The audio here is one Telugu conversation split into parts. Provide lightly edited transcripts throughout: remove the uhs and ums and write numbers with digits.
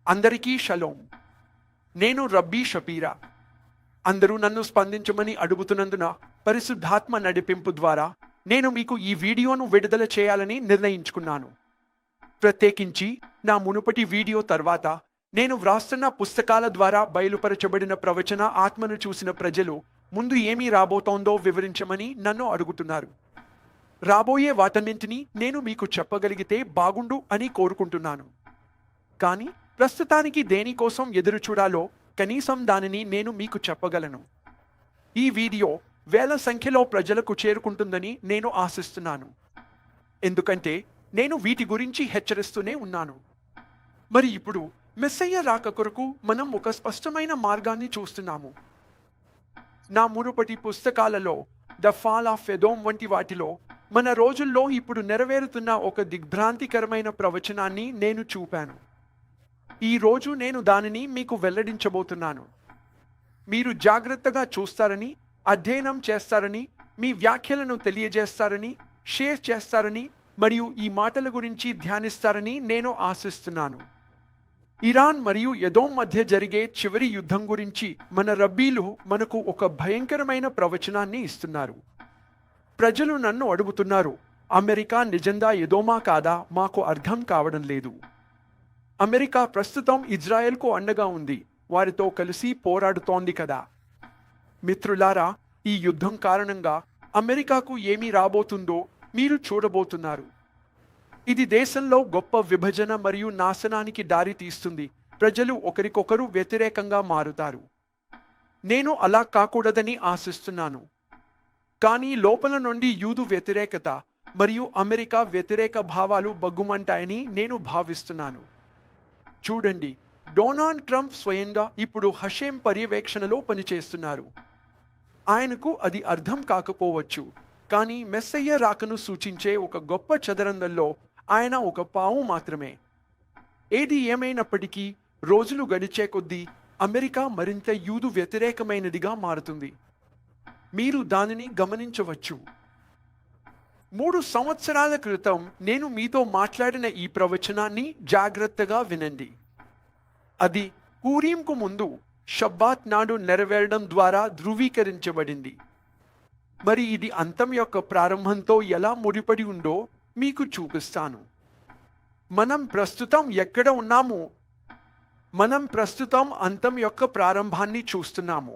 అందరికీ షలోం. నేను రబ్బీ షపీరా. అందరూ నన్ను స్పందించమని అడుగుతున్నందున పరిశుద్ధాత్మ నడిపింపు ద్వారా నేను మీకు ఈ వీడియోను విడుదల చేయాలని నిర్ణయించుకున్నాను. ప్రత్యేకించి నా మునుపటి వీడియో తర్వాత నేను వ్రాస్తున్న పుస్తకాల ద్వారా బయలుపరచబడిన ప్రవచన ఆత్మను చూసిన ప్రజలు ముందు ఏమీ రాబోతోందో వివరించమని నన్ను అడుగుతున్నారు. రాబోయే వాటన్నింటినీ నేను మీకు చెప్పగలిగితే బాగుండు అని కోరుకుంటున్నాను. కానీ ప్రస్తుతానికి దేనికోసం ఎదురు చూడాలో కనీసం దానిని నేను మీకు చెప్పగలను. ఈ వీడియో వేల సంఖ్యలో ప్రజలకు చేరుకుంటుందని నేను ఆశిస్తున్నాను. ఎందుకంటే నేను వీటి గురించి హెచ్చరిస్తూనే ఉన్నాను. మరి ఇప్పుడు మెస్సయ్య రాక కొరకు మనం ఒక స్పష్టమైన మార్గాన్ని చూస్తున్నాము. నా మునుపటి పుస్తకాలలో ద ఫాల్ ఆఫ్ ఎదోమ్ వంటి వాటిలో మన రోజుల్లో ఇప్పుడు నెరవేరుతున్న ఒక దిగ్భ్రాంతికరమైన ప్రవచనాన్ని నేను చూపాను. ఈ రోజు నేను దానిని మీకు వెల్లడించబోతున్నాను. మీరు జాగ్రత్తగా చూస్తారని, అధ్యయనం చేస్తారని, మీ వ్యాఖ్యలను తెలియజేస్తారని, షేర్ చేస్తారని మరియు ఈ మాటల గురించి ధ్యానిస్తారని నేను ఆశిస్తున్నాను. ఇరాన్ మరియు ఎదోమ్ మధ్య జరిగే చివరి యుద్ధం గురించి మన రబ్బీలు మనకు ఒక భయంకరమైన ప్రవచనాన్ని ఇస్తున్నారు. ప్రజలు నన్ను అడుగుతున్నారు, అమెరికా నిజంగా ఎదోమా కాదా? మాకు అర్థం కావడం లేదు. అమెరికా ప్రస్తుతం ఇజ్రాయెల్కు అండగా ఉంది, వారితో కలిసి పోరాడుతోంది కదా. మిత్రులారా, ఈ యుద్ధం కారణంగా అమెరికాకు ఏమి రాబోతుందో మీరు చూడబోతున్నారు. ఇది దేశంలో గొప్ప విభజన మరియు నాశనానికి దారి తీస్తుంది. ప్రజలు ఒకరికొకరు వ్యతిరేకంగా మారుతారు. నేను అలా కాకూడదని ఆశిస్తున్నాను. కానీ లోపల నుండి యూదు వ్యతిరేకత మరియు అమెరికా వ్యతిరేక భావాలు బగ్గుమంటాయని నేను భావిస్తున్నాను. చూడండి, డొనాల్డ్ ట్రంప్ స్వయంగా ఇప్పుడు హషేం పర్యవేక్షణలో పనిచేస్తున్నారు. ఆయనకు అది అర్థం కాకపోవచ్చు, కానీ మెస్సయ్య రాకను సూచించే ఒక గొప్ప చదరంగంలో ఆయన ఒక పావు మాత్రమే. ఏది ఏమైనప్పటికీ రోజులు గడిచే కొద్దీ అమెరికా మరింత యూదు వ్యతిరేకమైనదిగా మారుతుంది. మీరు దానిని గమనించవచ్చు. 3 సంవత్సరాల క్రితం నేను మీతో మాట్లాడిన ఈ ప్రవచనాన్ని జాగ్రత్తగా వినండి. అది పూరీంకు ముందు షబ్బాత్ నాడు నెరవేరడం ద్వారా ధృవీకరించబడింది. మరి ఇది అంతం యొక్క ప్రారంభంతో ఎలా ముడిపడి ఉందో మీకు చూపిస్తాను. మనం ప్రస్తుతం ఎక్కడ ఉన్నాము? మనం ప్రస్తుతం అంతం యొక్క ప్రారంభాన్ని చూస్తున్నాము.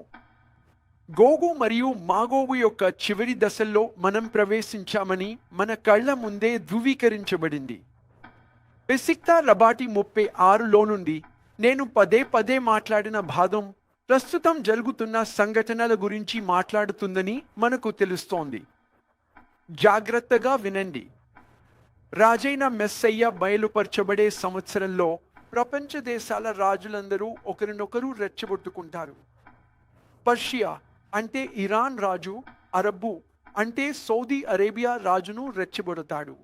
గోగు మరియు మాగోగు యొక్క చివరి దశల్లో మనం ప్రవేశించామని మన కళ్ళ ముందే ధృవీకరించబడింది. పెసిక్తా రబాటి 36లో నుండి నేను పదే పదే మాట్లాడిన భాగం ప్రస్తుతం జరుగుతున్న సంఘటనల గురించి మాట్లాడుతుందని మనకు తెలుస్తోంది. జాగ్రత్తగా వినండి. రాజైన మెస్సయ్య బయలుపరచబడే సంవత్సరంలో ప్రపంచ దేశాల రాజులందరూ ఒకరినొకరు రెచ్చగొట్టుకుంటారు. పర్షియా అంటే ఇరాన్ రాజు అరబ్బు అంటే సౌదీ అరేబియా రాజును రెచ్చగొడతాడు.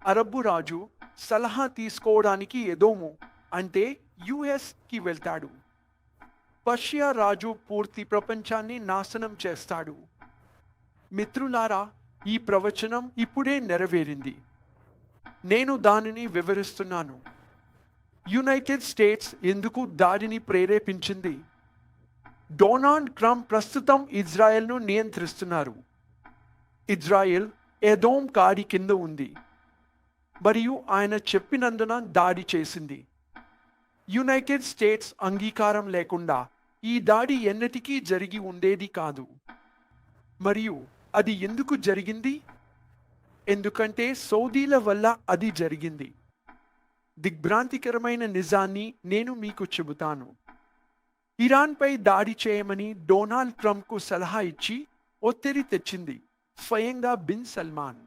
అరబ్బు రాజు సలహా తీసుకోవడానికి ఎదోము అంటే యుఎస్కి వెళ్తాడు. పర్షియా రాజు పూర్తి ప్రపంచాన్ని నాశనం చేస్తాడు. మిత్రులారా, ఈ ప్రవచనం ఇప్పుడే నెరవేరింది. నేను దానిని వివరిస్తున్నాను. యునైటెడ్ స్టేట్స్ ఎందుకు దాడిని ప్రేరేపించింది? డొనాల్డ్ ట్రంప్ ప్రస్తుతం ఇజ్రాయెల్ను నియంత్రిస్తున్నారు. ఇజ్రాయెల్ ఎదోమ్ కాడి కింద ఉంది మరియు ఆయన చెప్పినందున దాడి చేసింది. యునైటెడ్ స్టేట్స్ అంగీకారం లేకుండా ఈ దాడి ఎన్నటికీ జరిగి ఉండేది కాదు. మరియు అది ఎందుకు జరిగింది? ఎందుకంటే సౌదీల వల్ల అది జరిగింది. దిగ్భ్రాంతికరమైన నిజాన్ని నేను మీకు చెబుతాను. ఇరాన్పై దాడి చేయమని డొనాల్డ్ ట్రంప్కు సలహా ఇచ్చి ఒత్తిడి తెచ్చింది స్వయంగా బిన్ సల్మాన్.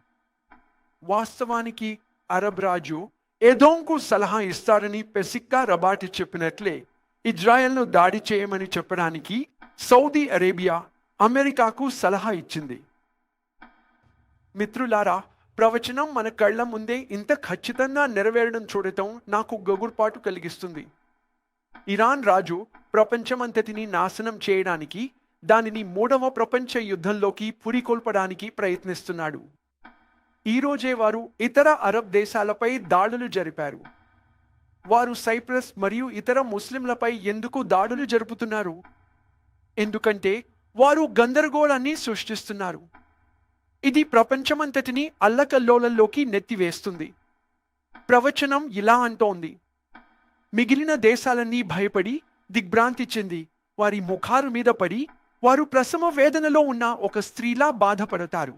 వాస్తవానికి అరబ్ రాజు ఎదోమ్కు సలహా ఇస్తారని పెసిక్కా రబాటి చెప్పినట్లే ఇజ్రాయెల్ను దాడి చేయమని చెప్పడానికి సౌదీ అరేబియా అమెరికాకు సలహా ఇచ్చింది. మిత్రులారా, ప్రవచనం మన కళ్ళ ముందే ఇంత ఖచ్చితంగా నెరవేరడం చూడటం నాకు గగుర్పాటు కలిగిస్తుంది. ఇరాన్ రాజు ప్రపంచమంతటిని నాశనం చేయడానికి, దానిని 3వ ప్రపంచ యుద్ధంలోకి పురికొల్పడానికి ప్రయత్నిస్తున్నాడు. ఈరోజే వారు ఇతర అరబ్ దేశాలపై దాడులు జరిపారు. వారు సైప్రస్ మరియు ఇతర ముస్లింలపై ఎందుకు దాడులు జరుపుతున్నారు? ఎందుకంటే వారు గందరగోళాన్ని సృష్టిస్తున్నారు. ఇది ప్రపంచమంతటిని అల్లకల్లోలంలోకి నెట్టివేస్తుంది. ప్రవచనం ఇలా అంటోంది: మిగిలిన దేశాలన్నీ భయపడి దిగ్భ్రాంతి చెంది వారి ముఖారు మీద పడి వారు ప్రసవ వేదనలో ఉన్న ఒక స్త్రీలా బాధపడతారు.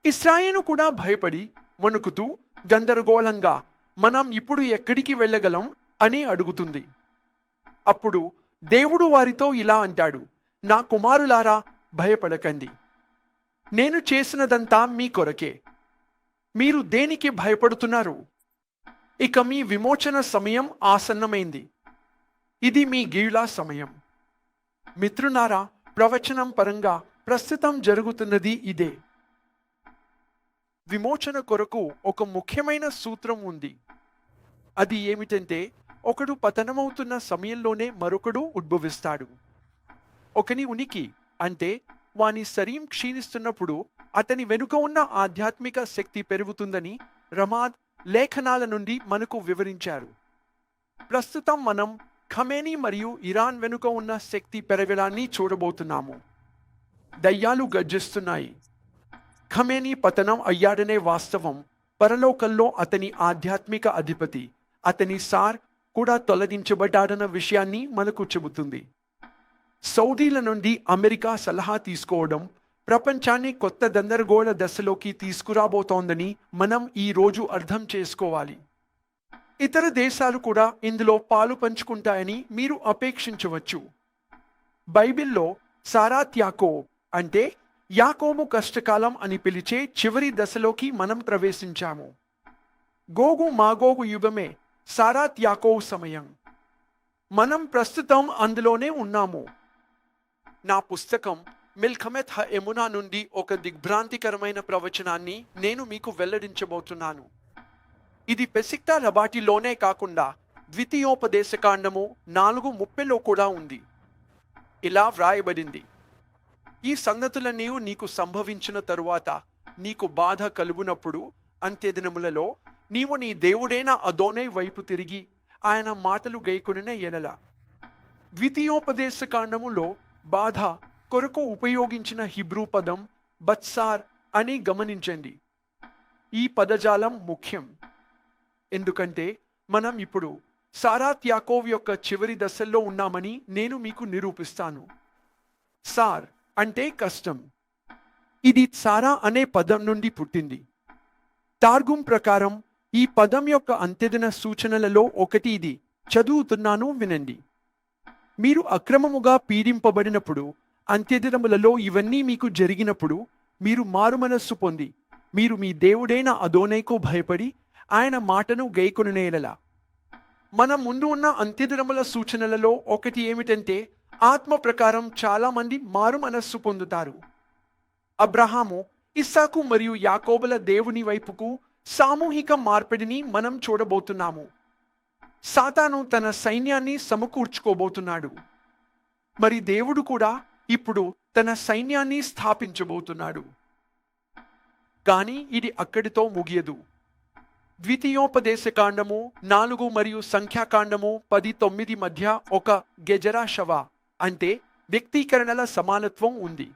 ఇశ్రాయేలు కూడా భయపడి వణుకుతూ గందరగోళంగా మనం ఇప్పుడు ఎక్కడికి వెళ్ళగలం అని అడుగుతుంది. అప్పుడు దేవుడు వారితో ఇలా అంటాడు: నా కుమారులారా, భయపడకండి. నేను చేసినదంతా మీ కొరకే. మీరు దేనికి భయపడుతున్నారు? ఇక మీ విమోచన సమయం ఆసన్నమైంది. ఇది మీ గీళ్ల సమయం. మిత్రులారా, ప్రవచనం పరంగా ప్రస్తుతం జరుగుతున్నది ఇదే. విమోచన కొరకు ఒక ముఖ్యమైన సూత్రం ఉంది. అది ఏమిటంటే, ఒకడు పతనమవుతున్న సమయంలోనే మరొకడు ఉద్భవిస్తాడు. ఒకని ఉనికి అంటే వాని శరీరం క్షీణిస్తున్నప్పుడు అతని వెనుక ఉన్న ఆధ్యాత్మిక శక్తి పెరుగుతుందని రమాద్ లేఖనాల నుండి మనకు వివరించారు. ప్రస్తుతం మనం ఖమేనీ మరియు ఇరాన్ వెనుక ఉన్న శక్తి పెరగడాన్ని చూడబోతున్నాము. దయ్యాలు గర్జిస్తున్నాయి. ఖమేనీ పతనం అయ్యాడనే వాస్తవం పరలోకంలో అతని ఆధ్యాత్మిక అధిపతి, అతని సార్ కూడా తొలగించబడ్డాడన్న విషయాన్ని మనకు చెబుతుంది. సౌదీల నుండి అమెరికా సలహా తీసుకోవడం ప్రపంచాన్ని కొత్త గందరగోళ దశలోకి తీసుకురాబోతోందని మనం ఈ రోజు అర్థం చేసుకోవాలి. ఇతర దేశాలు కూడా ఇందులో పాలు పంచుకుంటాయని మీరు అపేక్షించవచ్చు. బైబిల్లో సారాత్ యాకోబ్ అంటే యాకోబు కష్టకాలం అని పిలిచే చివరి దశలోకి మనం ప్రవేశించాము. గోగు మాగోగు యుగమే సారాత్ యాకోబు సమయం. మనం ప్రస్తుతం అందులోనే ఉన్నాము. నా పుస్తకం మిల్కమెత్ హ ఎమునా నుండి ఒక దిగ్భ్రాంతికరమైన ప్రవచనాన్ని నేను మీకు వెల్లడించబోతున్నాను. ఇది పెసిక్తా రబాటిలోనే కాకుండా ద్వితీయోపదేశకాండము 4:30లో కూడా ఉంది. ఇలా వ్రాయబడింది: ఈ సంగతులన్నీ నీకు సంభవించిన తరువాత నీకు బాధ కలుగునప్పుడు అంత్యదినములలో నీవు నీ దేవుడైన అదోనై వైపు తిరిగి ఆయన మాటలు గైకొనిన ఎడల. ద్వితీయోపదేశకాండములో బాధ కొరకు ఉపయోగించిన హిబ్రూ పదం బత్సార్ అని గమనించండి. ఈ పదజాలం ముఖ్యం, ఎందుకంటే మనం ఇప్పుడు సారాత్ యాకోబు యొక్క చివరి దశల్లో ఉన్నామని నేను మీకు నిరూపిస్తాను. సార్ అంటే కష్టం. ఇది సారా అనే పదం నుండి పుట్టింది. టార్గుమ్ ప్రకారం ఈ పదం యొక్క అంత్యదిన సూచనలలో ఒకటి ఇది. చదువుతున్నాను, వినండి. మీరు అక్రమముగా పీడింపబడినప్పుడు, అంత్యదినములలో ఇవన్నీ మీకు జరిగినప్పుడు మీరు మారుమనస్సు పొంది మీరు మీ దేవుడైన అదోనైకు భయపడి ఆయన మాటను గైకొనునేలా. మన ముందు ఉన్న అంత్యదినముల సూచనలలో ఒకటి ఏమిటంటే, ఆత్మ ప్రకారం చాలా మంది మారు మనస్సు పొందుతారు. అబ్రహాము, ఇస్సాకు మరియు యాకోబుల దేవుని వైపుకు సామూహిక మార్పిడిని మనం చూడబోతున్నాము. సాతాను తన సైన్యాన్ని సమకూర్చుకోబోతున్నాడు. మరి దేవుడు కూడా ఇప్పుడు తన సైన్యాన్ని స్థాపించబోతున్నాడు. కానీ ఇది అక్కడితో ముగియదు. ద్వితీయోపదేశకాండము 4 మరియు సంఖ్యాకాండము 10:9 మధ్య ఒక గెజరా షవ అంటే వ్యక్తీకరణల సమానత్వం ఉంది.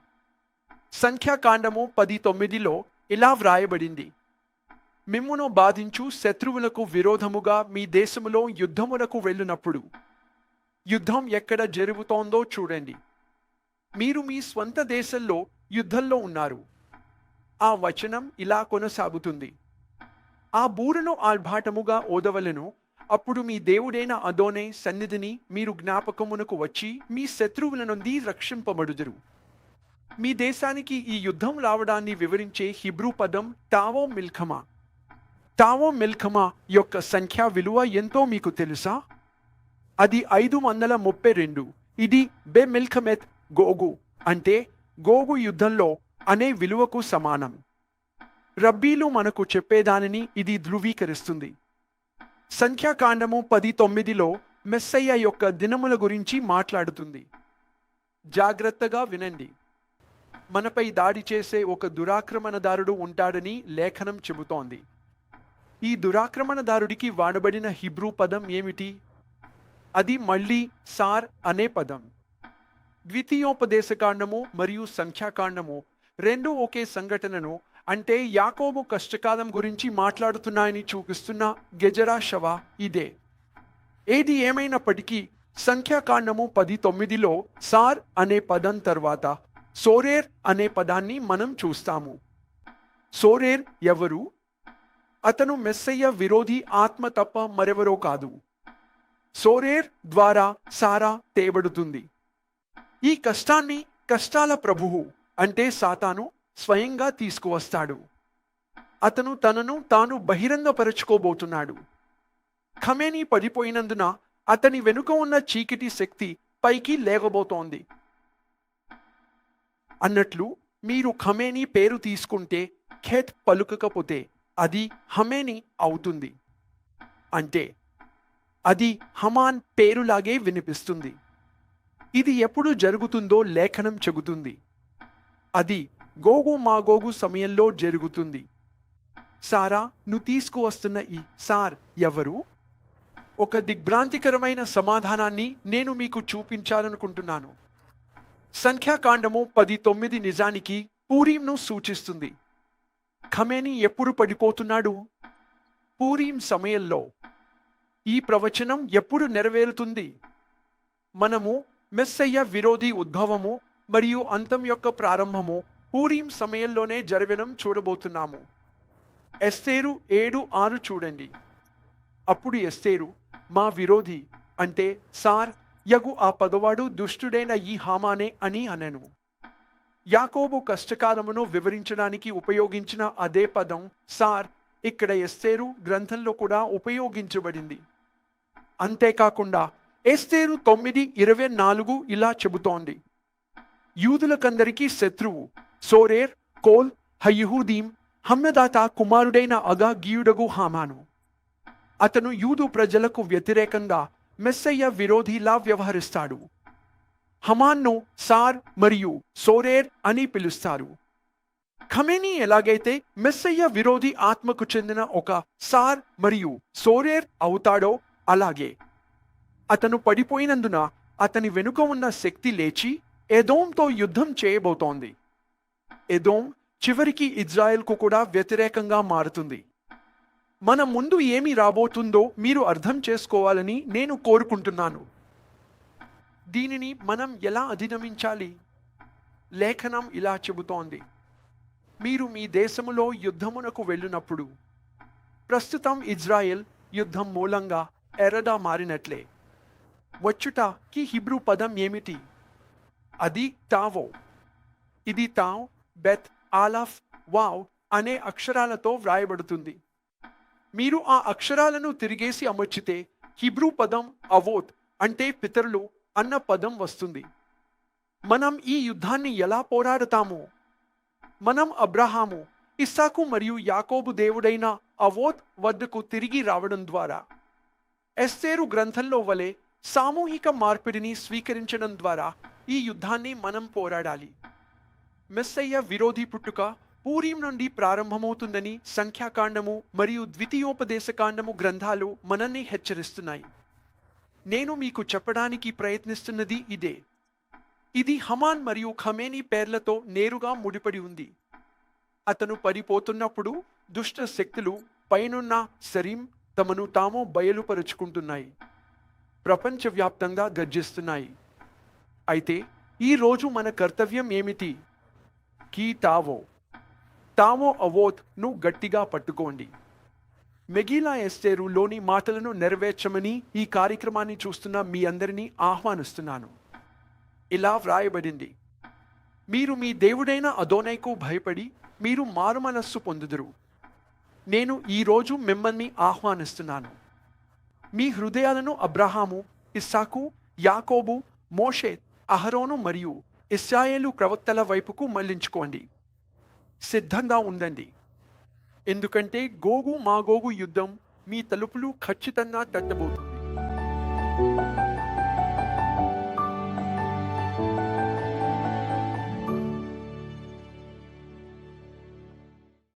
సంఖ్యాకాండము 10:9లో ఇలా వ్రాయబడింది: మిమ్మును బాధించు శత్రువులకు విరోధముగా మీ దేశములో యుద్ధమునకు వెళ్ళినప్పుడు. యుద్ధం ఎక్కడ జరుగుతోందో చూడండి. మీరు మీ స్వంత దేశంలో యుద్ధంలో ఉన్నారు. ఆ వచనం ఇలా కొనసాగుతుంది: ఆ బూరను ఆర్భాటముగా ఓదవలెను. అప్పుడు మీ దేవుడైన అదోనే సన్నిధిని మీరు జ్ఞాపకమునకు వచ్చి మీ శత్రువుల నుండి రక్షింపబడుదురు. మీ దేశానికి ఈ యుద్ధం రావడాన్ని వివరించే హిబ్రూ పదం టావో మిల్ఖమా. టావో మిల్ఖమా యొక్క సంఖ్యా విలువ ఎంతో మీకు తెలుసా? అది 532. ఇది బె మిల్ఖమెత్ గోగు అంటే గోగు యుద్ధంలో అనే విలువకు సమానం. రబ్బీలు మనకు చెప్పేదానిని ఇది ధృవీకరిస్తుంది. సంఖ్యాకాండము 10:9లో మెస్సయ్య యొక్క దినముల గురించి మాట్లాడుతుంది. జాగ్రత్తగా వినండి. మనపై దాడి చేసే ఒక దురాక్రమణదారుడు ఉంటాడని లేఖనం చెబుతోంది. ఈ దురాక్రమణదారుడికి వాడబడిన హిబ్రూ పదం ఏమిటి? అది మళ్ళీ సార్ అనే పదం. ద్వితీయోపదేశకాండము మరియు సంఖ్యాకాండము రెండు ఒకే సంఘటనను, అంటే యాకోబు కష్టకాలం గురించి మాట్లాడుతున్నాయని చూపిస్తున్న గెజరా షవ ఇదే. ఏది ఏమైనప్పటికీ సంఖ్యాకాండము 19లో సార్ అనే పదం తర్వాత సోరేర్ అనే పదాన్ని మనం చూస్తాము. సోరేర్ ఎవరు? అతను మెస్సయ్య విరోధి ఆత్మ తప్ప మరెవరో కాదు. సోరేర్ ద్వారా సారా తేబడుతుంది. ఈ కష్టాన్ని కష్టాల ప్రభువు అంటే సాతాను స్వయంగా తీసుకువస్తాడు. అతను తనను తాను బహిరంగపరచుకోబోతున్నాడు. ఖమేనీ పడిపోయినందున అతని వెనుక ఉన్న చీకటి శక్తి పైకి లేవబోతోంది. అన్నట్లు మీరు ఖమేనీ పేరు తీసుకుంటే ఖేత్ పలుకకపోతే అది హమేనీ అవుతుంది. అంటే అది హమాన్ పేరులాగే వినిపిస్తుంది. ఇది ఎప్పుడు జరుగుతుందో లేఖనం చెబుతుంది. అది గోగు మాగోగు సమయంలో జరుగుతుంది. సారా నువ్వు తీసుకువస్తున్న ఈ సార్ ఎవరు? ఒక దిగ్భ్రాంతికరమైన సమాధానాన్ని నేను మీకు చూపించాలనుకుంటున్నాను. సంఖ్యాకాండము 19 నిజానికి పూరీంను సూచిస్తుంది. ఖమేనీ ఎప్పుడు పడిపోతున్నాడు? పూరీం సమయంలో. ఈ ప్రవచనం ఎప్పుడు నెరవేరుతుంది? మనము మెస్సయ్య విరోధి ఉద్భవము మరియు అంతం యొక్క ప్రారంభము పూరీం సమయంలోనే జరగడం చూడబోతున్నాము. ఎస్తేరు 7:6 చూడండి. అప్పుడు ఎస్తేరు మా విరోధి అంటే సార్ యగు ఆ పదవాడు దుష్టుడైన ఈ హామానే అని అనెను. యాకోబు కష్టకాలమును వివరించడానికి ఉపయోగించిన అదే పదం సార్ ఇక్కడ ఎస్తేరు గ్రంథంలో కూడా ఉపయోగించబడింది. అంతేకాకుండా ఎస్తేరు 9:24 ఇలా చెబుతోంది. యూదులకందరికీ శత్రువు సోరేర్ కోల్ హయహూదీం హమ్మెదాత కుమారుడైన అగాగీయుడగు హామాను. అతను యూదు ప్రజలకు వ్యతిరేకంగా మెస్సయ్య విరోధిలా వ్యవహరిస్తాడు. హమాన్ను సార్ మరియు సోరేర్ అని పిలుస్తారు. ఖమేనీ ఎలాగైతే మెస్సయ్య విరోధి ఆత్మకు చెందిన ఒక సార్ మరియు సోరేర్ అవుతాడో అలాగే అతను పడిపోయినందున అతని వెనుక ఉన్న శక్తి లేచి ఎదోంతో యుద్ధం చేయబోతోంది. ఎదోం చివరికి ఇజ్రాయెల్కు కూడా వ్యతిరేకంగా మారుతుంది. మన ముందు ఏమి రాబోతుందో మీరు అర్థం చేసుకోవాలని నేను కోరుకుంటున్నాను. దీనిని మనం ఎలా అధిగమించాలి? లేఖనం ఇలా చెబుతోంది. మీరు మీ దేశములో యుద్ధమునకు వెళ్ళినప్పుడు ప్రస్తుతం ఇజ్రాయెల్ యుద్ధం మూలంగా ఎర్రగా మారినట్లే. వచ్చుటకి హిబ్రూ పదం ఏమిటి? అది తావో. ఇది తావ్, బెత్, ఆలఫ్, వావ్ అనే అక్షరాలతో వ్రాయబడుతుంది. మీరు ఆ అక్షరాలను తిరిగేసి అమర్చితే హిబ్రూ పదం అవోత్ అంటే పితరులు అన్న పదం వస్తుంది. మనం ఈ యుద్ధాన్ని ఎలా పోరాడతాము? మనం అబ్రహాము, ఇస్సాకు మరియు యాకోబు దేవుడైన అవోత్ వద్దకు తిరిగి రావడం ద్వారా, ఎస్తేరు గ్రంథంలో వలె సామూహిక మార్పిడిని స్వీకరించడం ద్వారా ఈ యుద్ధాన్ని మనం పోరాడాలి. మెస్సయ్య విరోధి పుట్టుక పూరీం నుండి ప్రారంభమవుతుందని సంఖ్యాకాండము మరియు ద్వితీయోపదేశకాండము గ్రంథాలు మనల్ని హెచ్చరిస్తున్నాయి. నేను మీకు చెప్పడానికి ప్రయత్నిస్తున్నది ఇదే. ఇది హమాన్ మరియు ఖమేనీ పేర్లతో నేరుగా ముడిపడి ఉంది. అతను పడిపోతున్నప్పుడు దుష్ట శక్తులు పైనున్న సరీం తమను తాము బయలుపరుచుకుంటున్నాయి, ప్రపంచవ్యాప్తంగా గర్జిస్తున్నాయి. అయితే ఈ రోజు మన కర్తవ్యం ఏమిటి? కీ తావో అవోత్ ను గట్టిగా పట్టుకోండి. మెగిలా ఎస్తేరు లోని మాటలను నెరవేర్చమని ఈ కార్యక్రమాన్ని చూస్తున్న మీ అందరినీ ఆహ్వానిస్తున్నాను. ఇలా వ్రాయబడింది. మీరు మీ దేవుడైన అదోనైకు భయపడి మీరు మారుమనస్సు పొందుదురు. నేను ఈరోజు మిమ్మల్ని ఆహ్వానిస్తున్నాను. మీ హృదయాలను అబ్రహాము, ఇస్సాకు, యాకోబు, మోషే, అహరోను మరియు ఇశ్రాయేలు ప్రవక్తల వైపుకు మళ్లించుకోండి. సిద్ధంగా ఉండండి. ఎందుకంటే గోగు మాగోగు యుద్ధం మీ తలుపులు ఖచ్చితంగా తట్టబోతుంది.